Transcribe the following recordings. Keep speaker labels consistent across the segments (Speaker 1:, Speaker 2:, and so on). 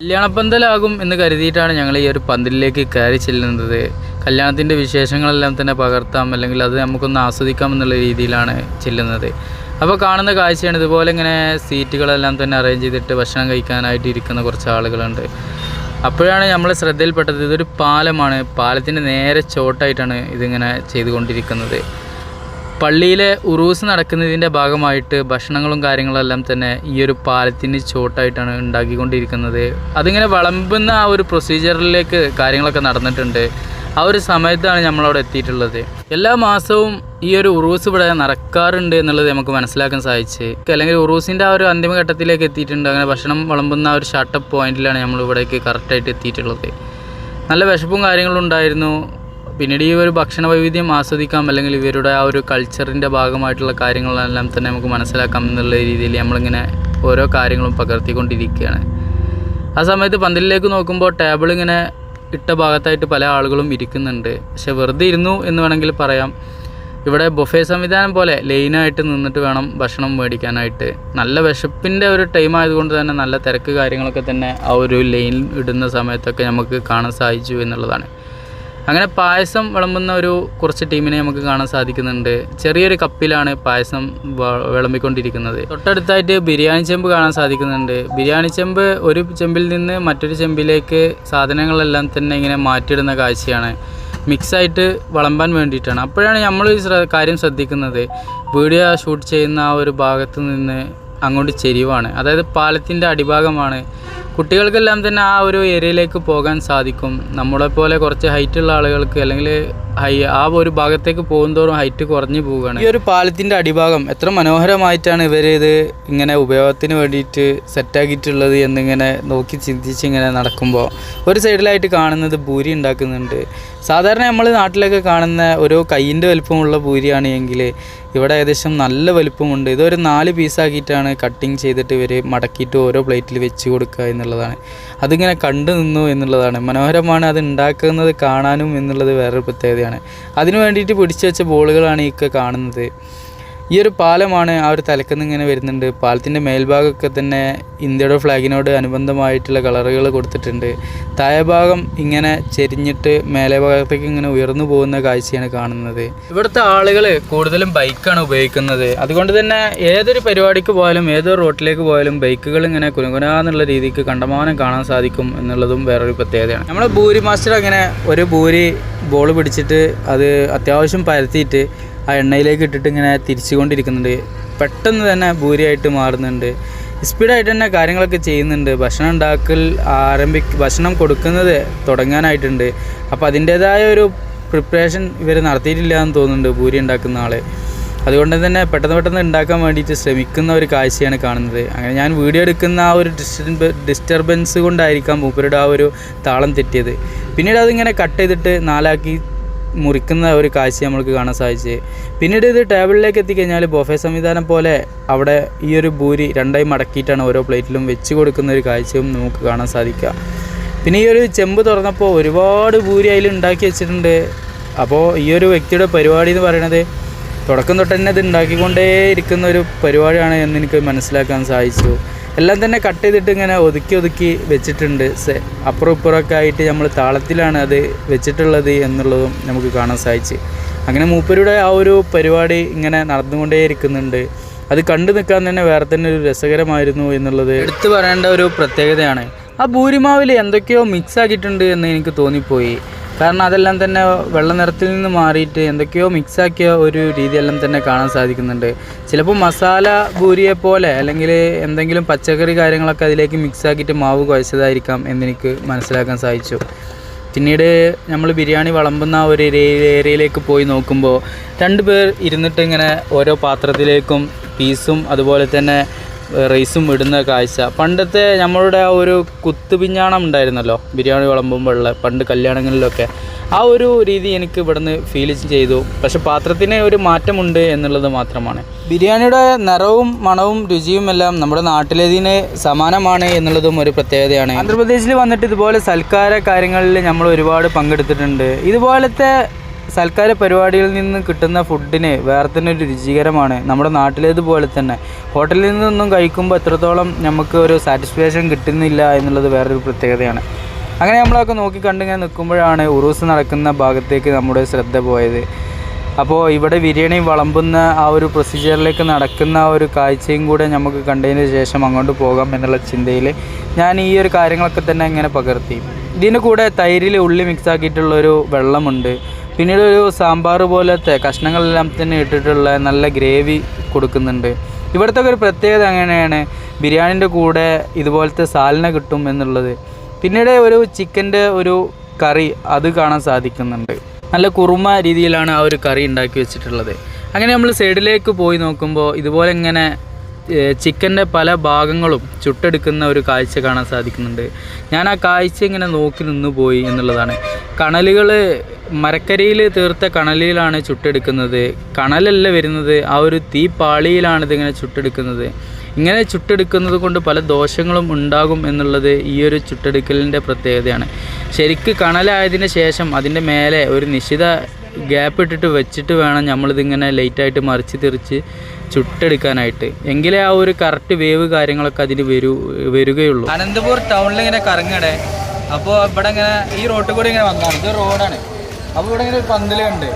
Speaker 1: കല്യാണപ്പന്തലാകും എന്ന് കരുതിയിട്ടാണ് ഞങ്ങൾ ഈ ഒരു പന്തലിലേക്ക് കയറി ചെല്ലുന്നത്. കല്യാണത്തിൻ്റെ വിശേഷങ്ങളെല്ലാം തന്നെ പകർത്താം, അല്ലെങ്കിൽ അത് നമുക്കൊന്ന് ആസ്വദിക്കാം എന്നുള്ള രീതിയിലാണ് ചെല്ലുന്നത്. അപ്പോൾ കാണുന്ന കാഴ്ചയാണ് ഇതുപോലെ ഇങ്ങനെ സീറ്റുകളെല്ലാം തന്നെ അറേഞ്ച് ചെയ്തിട്ട് ഭക്ഷണം കഴിക്കാനായിട്ട് ഇരിക്കുന്ന കുറച്ച് ആളുകളുണ്ട്. അപ്പോഴാണ് നമ്മൾ ശ്രദ്ധയിൽപ്പെട്ടത് ഇതൊരു പാലമാണ്. പാലത്തിൻ്റെ നേരെ ചോട്ടായിട്ടാണ് ഇതിങ്ങനെ ചെയ്തുകൊണ്ടിരിക്കുന്നത്. പള്ളിയിലെ ഉറൂസ് നടക്കുന്നതിൻ്റെ ഭാഗമായിട്ട് ഭക്ഷണങ്ങളും കാര്യങ്ങളെല്ലാം തന്നെ ഈ ഒരു പാലത്തിന് ചോട്ടായിട്ടാണ് ഉണ്ടാക്കിക്കൊണ്ടിരിക്കുന്നത്. അതിങ്ങനെ വിളമ്പുന്ന ആ ഒരു പ്രൊസീജിയറിലേക്ക് കാര്യങ്ങളൊക്കെ നടന്നിട്ടുണ്ട്. ആ ഒരു സമയത്താണ് നമ്മളവിടെ എത്തിയിട്ടുള്ളത്. എല്ലാ മാസവും ഈ ഒരു ഉറൂസ് ഇവിടെ നടക്കാറുണ്ട് എന്നുള്ളത് നമുക്ക് മനസ്സിലാക്കാൻ സാധിച്ച്. അല്ലെങ്കിൽ ഉറൂസിൻ്റെ ആ ഒരു അന്തിമഘട്ടത്തിലേക്ക് എത്തിയിട്ടുണ്ട്. അങ്ങനെ ഭക്ഷണം വിളമ്പുന്ന ആ ഒരു ഷട്ടപ്പ് പോയിന്റിലാണ് നമ്മൾ ഇവിടേക്ക് കറക്റ്റായിട്ട് എത്തിയിട്ടുള്ളത്. നല്ല വിശപ്പും കാര്യങ്ങളും ഉണ്ടായിരുന്നു. പിന്നീട് ഈ ഒരു ഭക്ഷണ വൈവിധ്യം ആസ്വദിക്കാം, അല്ലെങ്കിൽ ഇവരുടെ ആ ഒരു കൾച്ചറിൻ്റെ ഭാഗമായിട്ടുള്ള കാര്യങ്ങളെല്ലാം തന്നെ നമുക്ക് മനസ്സിലാക്കാം എന്നുള്ള രീതിയിൽ നമ്മളിങ്ങനെ ഓരോ കാര്യങ്ങളും പകർത്തിക്കൊണ്ടിരിക്കുകയാണ്. ആ സമയത്ത് പന്തലിലേക്ക് നോക്കുമ്പോൾ ടേബിൾ ഇങ്ങനെ ഇട്ട ഭാഗത്തായിട്ട് പല ആളുകളും ഇരിക്കുന്നുണ്ട്. പക്ഷെ വെറുതെ ഇരുന്നു എന്ന് വേണമെങ്കിൽ പറയാം. ഇവിടെ ബൊഫേ സംവിധാനം പോലെ ലൈനായിട്ട് നിന്നിട്ട് വേണം ഭക്ഷണം മേടിക്കാനായിട്ട്. നല്ല വിശപ്പിൻ്റെ ഒരു ടൈം ആയതുകൊണ്ട് തന്നെ നല്ല തിരക്ക് കാര്യങ്ങളൊക്കെ തന്നെ ആ ഒരു ലൈൻ ഇടുന്ന സമയത്തൊക്കെ നമുക്ക് കാണാൻ സാധിച്ചു എന്നുള്ളതാണ്. അങ്ങനെ പായസം വിളമ്പുന്ന ഒരു കുറച്ച് ടീമിനെ നമുക്ക് കാണാൻ സാധിക്കുന്നുണ്ട്. ചെറിയൊരു കപ്പിലാണ് പായസം വിളമ്പിക്കൊണ്ടിരിക്കുന്നത്. തൊട്ടടുത്തായിട്ട് ബിരിയാണി ചെമ്പ് കാണാൻ സാധിക്കുന്നുണ്ട്. ബിരിയാണി ചെമ്പ് ഒരു ചെമ്പിൽ നിന്ന് മറ്റൊരു ചെമ്പിലേക്ക് സാധനങ്ങളെല്ലാം തന്നെ ഇങ്ങനെ മാറ്റിയിടുന്ന കാഴ്ചയാണ്. മിക്സായിട്ട് വിളമ്പാൻ വേണ്ടിയിട്ടാണ്. അപ്പോഴാണ് നമ്മൾ ഈ കാര്യം ശ്രദ്ധിക്കുന്നത്. വീഡിയോ ഷൂട്ട് ചെയ്യുന്ന ആ ഒരു ഭാഗത്ത് നിന്ന് അങ്ങോട്ട് ചെരിവാണ്, അതായത് പാലത്തിൻ്റെ അടിഭാഗമാണ്. കുട്ടികൾക്കെല്ലാം തന്നെ ആ ഒരു ഏരിയയിലേക്ക് പോകാൻ സാധിക്കും. നമ്മളെപ്പോലെ കുറച്ച് ഹൈറ്റുള്ള ആളുകൾക്ക് അല്ലെങ്കിൽ ആ ഒരു ഭാഗത്തേക്ക് പോകുന്തോറും ഹൈറ്റ് കുറഞ്ഞു പോവുകയാണ്. ഈ ഒരു പാലത്തിൻ്റെ അടിഭാഗം എത്ര മനോഹരമായിട്ടാണ് ഇവർ ഇത് ഇങ്ങനെ ഉപയോഗത്തിന് വേണ്ടിയിട്ട് സെറ്റാക്കിയിട്ടുള്ളത് എന്നിങ്ങനെ നോക്കി ചിന്തിച്ച് ഇങ്ങനെ നടക്കുമ്പോൾ ഒരു സൈഡിലായിട്ട് കാണുന്നത് പൂരി ഉണ്ടാക്കുന്നുണ്ട്. സാധാരണ നമ്മൾ നാട്ടിലൊക്കെ കാണുന്ന ഒരു കയ്യിൻ്റെ വലുപ്പമുള്ള പൂരിയാണ് എങ്കിൽ ഇവിടെ ഏകദേശം നല്ല വലുപ്പമുണ്ട്. ഇതൊരു 4 പീസാക്കിയിട്ടാണ് കട്ടിങ് ചെയ്തിട്ട് ഇവർ മടക്കിയിട്ട് ഓരോ പ്ലേറ്റിൽ വെച്ച് കൊടുക്കുക എന്നുള്ളതാണ്. അതിങ്ങനെ കണ്ടു നിന്നു എന്നുള്ളതാണ്. മനോഹരമാണ് അത് ഉണ്ടാക്കുന്നത് കാണാനും എന്നുള്ളത് വേറൊരു പ്രത്യേകതയാണ്. അതിനു വേണ്ടിയിട്ട് പിടിച്ചു വെച്ച ബോളുകളാണ് ഈ കാണുന്നത്. ഈ ഒരു പാലമാണ് ആ ഒരു തലക്കുന്ന് ഇങ്ങനെ വരുന്നുണ്ട്. പാലത്തിൻ്റെ മേൽഭാഗമൊക്കെ തന്നെ ഇന്ത്യയുടെ ഫ്ലാഗിനോട് അനുബന്ധമായിട്ടുള്ള കളറുകൾ കൊടുത്തിട്ടുണ്ട്. താഴെഭാഗം ഇങ്ങനെ ചെരിഞ്ഞിട്ട് മേലെ ഭാഗത്തേക്ക് ഇങ്ങനെ ഉയർന്നു പോകുന്ന കാഴ്ചയാണ് കാണുന്നത്. ഇവിടുത്തെ ആളുകൾ കൂടുതലും ബൈക്കാണ് ഉപയോഗിക്കുന്നത്. അതുകൊണ്ട് തന്നെ ഏതൊരു പരിപാടിക്ക് പോയാലും ഏതൊരു റോട്ടിലേക്ക് പോയാലും ബൈക്കുകൾ ഇങ്ങനെ കുനുകുനാന്നുള്ള രീതിക്ക് കണ്ടമാനം കാണാൻ സാധിക്കും എന്നുള്ളതും വേറൊരു പ്രത്യേകതയാണ്. നമ്മൾ ഭൂരി മാസ്റ്റർ അങ്ങനെ ഒരു ഭൂരി ബോൾ പിടിച്ചിട്ട് അത് അത്യാവശ്യം പരത്തിയിട്ട് ആ എണ്ണയിലേക്ക് ഇട്ടിട്ട് ഇങ്ങനെ തിരിച്ചു കൊണ്ടിരിക്കുന്നുണ്ട്. പെട്ടെന്ന് തന്നെ ഭൂരിയായിട്ട് മാറുന്നുണ്ട്. സ്പീഡായിട്ട് തന്നെ കാര്യങ്ങളൊക്കെ ചെയ്യുന്നുണ്ട്. ഭക്ഷണം ഉണ്ടാക്കൽ ഭക്ഷണം കൊടുക്കുന്നത് തുടങ്ങാനായിട്ടുണ്ട്. അപ്പോൾ അതിൻ്റേതായ ഒരു പ്രിപ്പറേഷൻ ഇവർ നടത്തിയിട്ടില്ല എന്ന് തോന്നുന്നുണ്ട് ഭൂരി ഉണ്ടാക്കുന്ന ആൾ. അതുകൊണ്ട് തന്നെ പെട്ടെന്ന് ഉണ്ടാക്കാൻ വേണ്ടിയിട്ട് ശ്രമിക്കുന്ന ഒരു കാഴ്ചയാണ് കാണുന്നത്. അങ്ങനെ ഞാൻ വീഡിയോ എടുക്കുന്ന ആ ഒരു ഡിസ്റ്റർബൻസ് കൊണ്ടായിരിക്കാം മൂപ്പരുടെ ആ ഒരു താളം തെറ്റിയത്. പിന്നീട് അതിങ്ങനെ കട്ട് ചെയ്തിട്ട് 4 മുറിക്കുന്ന ഒരു കാഴ്ച നമ്മൾക്ക് കാണാൻ സാധിച്ചു. പിന്നീട് ഇത് ടേബിളിലേക്ക് എത്തിക്കഴിഞ്ഞാൽ ബൊഫേ സംവിധാനം പോലെ അവിടെ ഈ ഒരു ഭൂരി 2ആയി മടക്കിയിട്ടാണ് ഓരോ പ്ലേറ്റിലും വെച്ച് കൊടുക്കുന്ന ഒരു കാഴ്ചയും നമുക്ക് കാണാൻ സാധിക്കുക. പിന്നെ ഈ ഒരു ചെമ്പ് തുറന്നപ്പോൾ ഒരുപാട് ഭൂരി അതിൽ ഉണ്ടാക്കി വെച്ചിട്ടുണ്ട്. അപ്പോൾ ഈ ഒരു വ്യക്തിയുടെ പരിപാടി എന്ന് പറയുന്നത് തുടക്കം തൊട്ട് തന്നെ ഇത് ഉണ്ടാക്കിക്കൊണ്ടേ ഇരിക്കുന്ന ഒരു പരിപാടിയാണ് എന്ന് എനിക്ക് മനസ്സിലാക്കാൻ സാധിച്ചു. എല്ലാം തന്നെ കട്ട് ചെയ്തിട്ട് ഇങ്ങനെ ഒതുക്കി വെച്ചിട്ടുണ്ട്. അപ്പുറം ഇപ്പുറമൊക്കെ ആയിട്ട് നമ്മൾ താളത്തിലാണ് അത് വെച്ചിട്ടുള്ളത് എന്നുള്ളതും നമുക്ക് കാണാൻ സാധിച്ചു. അങ്ങനെ മൂപ്പരുടെ ആ ഒരു പരിപാടി ഇങ്ങനെ നടന്നുകൊണ്ടേ ഇരിക്കുന്നുണ്ട്. അത് കണ്ടു നിൽക്കാൻ തന്നെ വേറെ തന്നെ ഒരു രസകരമായിരുന്നു എന്നുള്ളത് എടുത്തു പറയേണ്ട ഒരു പ്രത്യേകതയാണ്. ആ ഭൂരിമാവിൽ എന്തൊക്കെയോ മിക്സ് ആക്കിയിട്ടുണ്ട് എന്ന് എനിക്ക് തോന്നിപ്പോയി. കാരണം അതെല്ലാം തന്നെ വെള്ള നിറത്തിൽ നിന്ന് മാറിയിട്ട് എന്തൊക്കെയോ മിക്സാക്കിയ ഒരു രീതിയെല്ലാം തന്നെ കാണാൻ സാധിക്കുന്നുണ്ട്. ചിലപ്പോൾ മസാല ഭൂരിയെ പോലെ അല്ലെങ്കിൽ എന്തെങ്കിലും പച്ചക്കറി കാര്യങ്ങളൊക്കെ അതിലേക്ക് മിക്സാക്കിയിട്ട് മാവ് കുഴച്ചതായിരിക്കാം എന്നെനിക്ക് മനസ്സിലാക്കാൻ സാധിച്ചു. പിന്നീട് നമ്മൾ ബിരിയാണി വിളമ്പുന്ന ഒരു ഏരിയയിലേക്ക് പോയി നോക്കുമ്പോൾ 2 പേർ ഇരുന്നിട്ട് ഇങ്ങനെ ഓരോ പാത്രത്തിലേക്കും പീസും അതുപോലെ തന്നെ റൈസും ഇടുന്ന കാഴ്ച. പണ്ടത്തെ നമ്മളുടെ ആ ഒരു കുത്തുപിഞ്ഞാണം ഉണ്ടായിരുന്നല്ലോ ബിരിയാണി വിളമ്പുമ്പോഴുള്ള പണ്ട് കല്യാണങ്ങളിലൊക്കെ, ആ ഒരു രീതി എനിക്ക് ഇവിടുന്ന് ഫീൽ ചെയ്തു. പക്ഷെ പാത്രത്തിന് ഒരു മാറ്റമുണ്ട് എന്നുള്ളത് മാത്രമാണ്. ബിരിയാണിയുടെ നിറവും മണവും രുചിയും എല്ലാം നമ്മുടെ നാട്ടിലേതിന് സമാനമാണ് എന്നുള്ളതും ഒരു പ്രത്യേകതയാണ്. ആന്ധ്രാപ്രദേശിൽ വന്നിട്ട് ഇതുപോലെ സൽക്കാര കാര്യങ്ങളിൽ നമ്മൾ ഒരുപാട് പങ്കെടുത്തിട്ടുണ്ട്. ഇതുപോലത്തെ സൽക്കാര പരിപാടികളിൽ നിന്ന് കിട്ടുന്ന ഫുഡിന് വേറെ തന്നെ ഒരു രുചികരമാണ്. നമ്മുടെ നാട്ടിലേതുപോലെ തന്നെ ഹോട്ടലിൽ നിന്നൊന്നും കഴിക്കുമ്പോൾ എത്രത്തോളം നമുക്ക് ഒരു സാറ്റിസ്ഫാക്ഷൻ കിട്ടുന്നില്ല എന്നുള്ളത് വേറൊരു പ്രത്യേകതയാണ്. അങ്ങനെ നമ്മളൊക്കെ നോക്കിക്കണ്ടിങ്ങനെ നിൽക്കുമ്പോഴാണ് ഉറൂസ് നടക്കുന്ന ഭാഗത്തേക്ക് നമ്മുടെ ശ്രദ്ധ പോയത്. അപ്പോൾ ഇവിടെ ബിരിയാണി വിളമ്പുന്ന ആ ഒരു പ്രൊസീജിയറിലേക്ക് നടക്കുന്ന ആ ഒരു കാഴ്ചയും കൂടെ നമുക്ക് കണ്ടതിന് ശേഷം അങ്ങോട്ട് പോകാം എന്നുള്ള ചിന്തയിൽ ഞാൻ ഈ ഒരു കാര്യങ്ങളൊക്കെ തന്നെ ഇങ്ങനെ പകർത്തി. ഇതിന് കൂടെ തൈരിൽ ഉള്ളി മിക്സ് ആക്കിയിട്ടുള്ളൊരു വെള്ളമുണ്ട്. പിന്നീട് ഒരു സാമ്പാർ പോലത്തെ കഷ്ണങ്ങളെല്ലാം തന്നെ ഇട്ടിട്ടുള്ള നല്ല ഗ്രേവി കൊടുക്കുന്നുണ്ട്. ഇവിടുത്തെ ഒരു പ്രത്യേകത അങ്ങനെയാണ്, ബിരിയാണിൻ്റെ കൂടെ ഇതുപോലത്തെ സാലന കിട്ടും എന്നുള്ളത്. പിന്നീട് ഒരു ചിക്കൻ്റെ ഒരു കറി അത് കാണാൻ സാധിക്കുന്നുണ്ട്. നല്ല കുറുമ രീതിയിലാണ് ആ ഒരു കറി ഉണ്ടാക്കി വെച്ചിട്ടുള്ളത്. അങ്ങനെ നമ്മൾ സൈഡിലേക്ക് പോയി നോക്കുമ്പോൾ ഇതുപോലെ ഇങ്ങനെ ചിക്കൻ്റെ പല ഭാഗങ്ങളും ചുട്ടെടുക്കുന്ന ഒരു കാഴ്ച കാണാൻ സാധിക്കുന്നുണ്ട്. ഞാൻ ആ കാഴ്ച ഇങ്ങനെ നോക്കി നിന്ന് പോയി എന്നുള്ളതാണ്. കണലുകൾ മരക്കരിയിൽ തീർത്ത കണലിലാണ് ചുട്ടെടുക്കുന്നത്. കണലല്ല വരുന്നത്, ആ ഒരു തീപ്പാളിയിലാണ് ഇതിങ്ങനെ ചുട്ടെടുക്കുന്നത്. ഇങ്ങനെ ചുട്ടെടുക്കുന്നത് കൊണ്ട് പല ദോഷങ്ങളും ഉണ്ടാകും എന്നുള്ളത് ഈ ഒരു ചുട്ടെടുക്കലിൻ്റെ പ്രത്യേകതയാണ്. ശരിക്ക് കണലായതിന് ശേഷം അതിൻ്റെ മേലെ ഒരു നിശ്ചിത ഗ്യാപ്പ് ഇട്ടിട്ട് വെച്ചിട്ട് വേണം നമ്മളിതിങ്ങനെ ലൈറ്റായിട്ട് മറിച്ച് തിരിച്ച് ചുട്ടെടുക്കാനായിട്ട്. എങ്കിലേ ആ ഒരു കറക്റ്റ് വേവ് കാര്യങ്ങളൊക്കെ അതിന് വരികയുള്ളൂ. അനന്തപൂർ ടൗണിൽ ഇങ്ങനെ കറങ്ങണേ. അപ്പോൾ ഇവിടെ ഇങ്ങനെ ഈ റോട്ടിൽ കൂടി ഇങ്ങനെ വന്നതാണ്. ഇത് റോഡാണ്. അപ്പോൾ ഇവിടെ ഇങ്ങനെ ഒരു പന്തലുണ്ട്.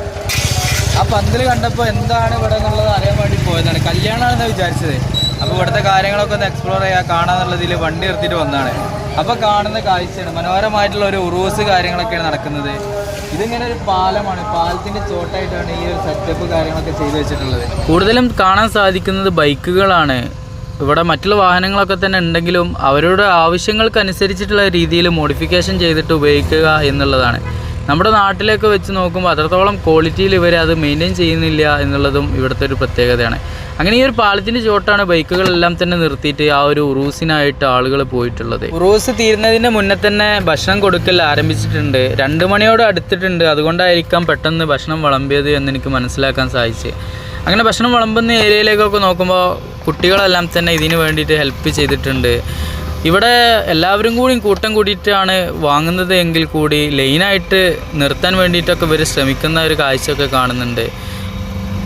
Speaker 1: ആ പന്തൽ കണ്ടപ്പോൾ എന്താണ് ഇവിടെ എന്നുള്ളത് അറിയാൻ വേണ്ടി പോയതാണ്. കല്യാണമാണെന്നാണ് വിചാരിച്ചത്. അപ്പോൾ ഇവിടുത്തെ കാര്യങ്ങളൊക്കെ ഒന്ന് എക്സ്പ്ലോർ ചെയ്യാൻ കാണാന്നുള്ളതിൽ വണ്ടി നിർത്തിയിട്ട് വന്നതാണ്. അപ്പോൾ കാണുന്ന കാഴ്ചയാണ് മനോഹരമായിട്ടുള്ള ഒരു ഉറൂസ് കാര്യങ്ങളൊക്കെയാണ് നടക്കുന്നത്. ഇതിങ്ങനെ ഒരു പാലമാണ്. പാലത്തിൻ്റെ ചോട്ടായിട്ടാണ് ഈ ഒരു സെറ്റപ്പ് കാര്യങ്ങളൊക്കെ ചെയ്തു വെച്ചിട്ടുള്ളത്. കൂടുതലും കാണാൻ സാധിക്കുന്നത് ബൈക്കുകളാണ്. ഇവിടെ മറ്റുള്ള വാഹനങ്ങളൊക്കെ തന്നെ ഉണ്ടെങ്കിലും അവരുടെ ആവശ്യങ്ങൾക്കനുസരിച്ചിട്ടുള്ള രീതിയിൽ മോഡിഫിക്കേഷൻ ചെയ്തിട്ട് ഉപയോഗിക്കുക എന്നുള്ളതാണ്. നമ്മുടെ നാട്ടിലൊക്കെ വെച്ച് നോക്കുമ്പോൾ അത്രത്തോളം ക്വാളിറ്റിയിൽ ഇവർ അത് മെയിൻറ്റെയിൻ ചെയ്യുന്നില്ല എന്നുള്ളതും ഇവിടുത്തെ ഒരു പ്രത്യേകതയാണ്. അങ്ങനെ ഈ ഒരു പാലത്തിൻ്റെ ചോട്ടാണ് ബൈക്കുകളെല്ലാം തന്നെ നിർത്തിയിട്ട് ആ ഒരു ഉറൂസിനായിട്ട് ആളുകൾ പോയിട്ടുള്ളത്. ഉറൂസ് തീരുന്നതിന് മുന്നേ തന്നെ ഭക്ഷണം കൊടുക്കൽ ആരംഭിച്ചിട്ടുണ്ട്. 2 മണിയോട് അടുത്തിട്ടുണ്ട്. അതുകൊണ്ടായിരിക്കാം പെട്ടെന്ന് ഭക്ഷണം വിളമ്പിയത് എന്നെനിക്ക് മനസ്സിലാക്കാൻ സാധിച്ചു. അങ്ങനെ ഭക്ഷണം വിളമ്പുന്ന ഏരിയയിലേക്കൊക്കെ നോക്കുമ്പോൾ കുട്ടികളെല്ലാം തന്നെ ഇതിന് വേണ്ടിയിട്ട് ഹെൽപ്പ് ചെയ്തിട്ടുണ്ട്. ഇവിടെ എല്ലാവരും കൂട്ടം കൂടിയിട്ടാണ് വാങ്ങുന്നത് എങ്കിൽ കൂടി ലൈനായിട്ട് നിർത്താൻ വേണ്ടിയിട്ടൊക്കെ ഇവർ ശ്രമിക്കുന്ന ഒരു കാഴ്ചയൊക്കെ കാണുന്നുണ്ട്.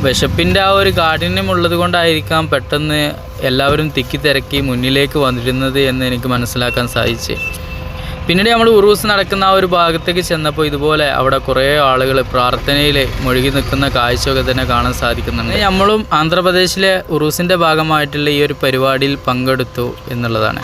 Speaker 1: വിശപ്പിൻ്റെ ആ ഒരു കാഠിന്യം ഉള്ളത് കൊണ്ടായിരിക്കാം പെട്ടെന്ന് എല്ലാവരും തിക്കി മുന്നിലേക്ക് വന്നിരുന്നത് എന്ന് എനിക്ക് മനസ്സിലാക്കാൻ സാധിച്ചു. പിന്നീട് നമ്മൾ ഉറൂസ് നടക്കുന്ന ആ ഒരു ഭാഗത്തേക്ക് ചെന്നപ്പോൾ ഇതുപോലെ അവിടെ കുറേ ആളുകൾ പ്രാർത്ഥനയിൽ മുഴുകി നിൽക്കുന്ന കാഴ്ചയൊക്കെ തന്നെ കാണാൻ സാധിക്കുന്നുണ്ട്. നമ്മളും ആന്ധ്രാപ്രദേശിലെ ഉറൂസിൻ്റെ ഭാഗമായിട്ടുള്ള ഈ ഒരു പരിപാടിയിൽ പങ്കെടുത്തു എന്നുള്ളതാണ്.